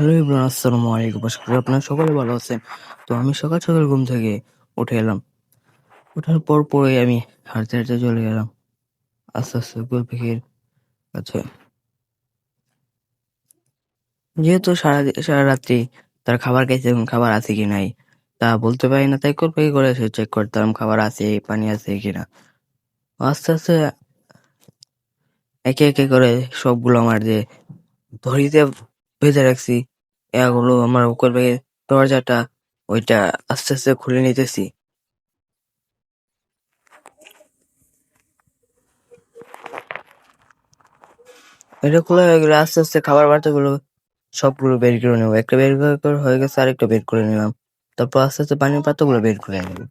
Hello everyone, আসসালামু আলাইকুম। আশা করি আপনারা সকলে ভালো আছেন। তো আমি সকাল সকাল ঘুম থেকে উঠে এলাম। ওঠার পরই আমি হাঁটতে হাঁটতে চলে গেলাম আস্তে আস্তে গোল পাখির কাছে। যেহেতু সারা রাত্রি তার খাবার খাইছে, এবং খাবার আছে কি নাই তা বলতে পারি না, তাই গোল পাখি করে এসে চেক করতাম খাবার আছে, পানি আছে কিনা। আস্তে আস্তে একে একে করে সবগুলো আমার যে দড়িতে বেঁধে রাখছি, এগুলো আমার গোল পাখির দরজাটা ওইটা আস্তে আস্তে খুলে নিতেছি। এটা খোলা হয়ে গেলে আস্তে আস্তে খাবার বার্তাগুলো সবগুলো বের করে নেবো। একটা বের করে হয়ে গেছে, আরেকটা বের করে নিলাম। তারপর আস্তে আস্তে পানির পাত্রগুলো বের করে নেবো।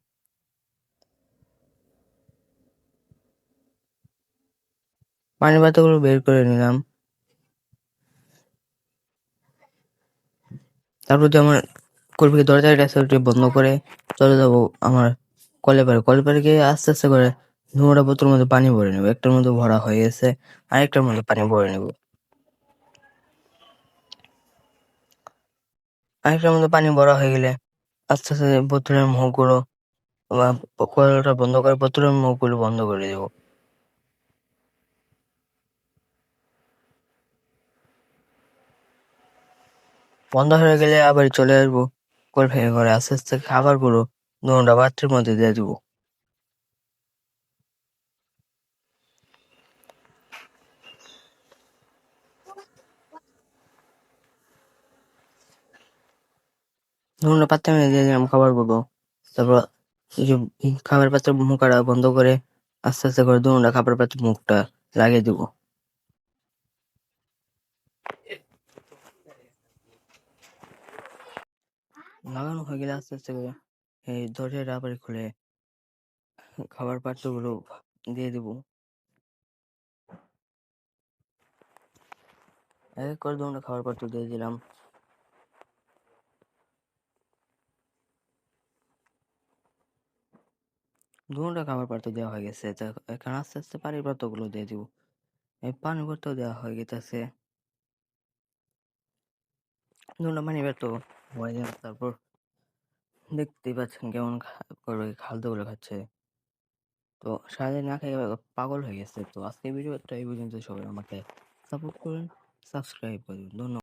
পানির পাত্রগুলো বের করে নিলাম। তারপর যে আমার কলপাকে দরজাটা আছে ওটা বন্ধ করে চলে যাবো আমার কলের পারে গিয়ে আস্তে আস্তে করে 2টা বোতলের মধ্যে পানি ভরে নেবো। একটার মধ্যে ভরা হয়ে গেছে, আরেকটার মধ্যে পানি ভরে নেবো। আরেকটার মধ্যে পানি ভরা হয়ে গেলে আস্তে আস্তে বোতলের মুখগুলো বা কলটা বন্ধ করে বোতলের মুখগুলো বন্ধ করে দেবো। বন্ধ হয়ে গেলে আবার চলে আসবো কলপাকে করে আস্তে আস্তে খাবারগুলো 2টা পাত্রের মধ্যে দিয়ে দেবো। ধরুন পাত্রের মধ্যে দিয়ে দিলাম খাবারগুলো। তারপর এই যে খাবার পাত্রের মুখটা বন্ধ করে আস্তে আস্তে করে 2টা খাবার পাত্রের মুখটা লাগিয়ে দিব। লাগানো হয়ে গেলে আস্তে আস্তে করে এই দরজাটা আবার খুলে খাবার পাত্রগুলো দিয়ে দিব। এক এক করে 2টা খাবার পাত্র দিয়ে দিলাম। 2টা খাবার পাত্র দেওয়া হয়ে গেছে, তো এখন আস্তে আস্তে পানির পাত্রগুলো দিয়ে দিব। এই পানির পাত্র দেওয়া হয়ে গেছে, 2টা পানির পাত্র হয়ে যাবে। তারপর দেখতেই পাচ্ছেন কেমন করে খাদ্যগুলো খাচ্ছে। তো সারাদিন না খেয়ে পাগল হয়ে গেছে। তো আজকের ভিডিওটা এই পর্যন্ত। সবাই আমাকে সাপোর্ট করুন, সাবস্ক্রাইব করুন। ধন্যবাদ।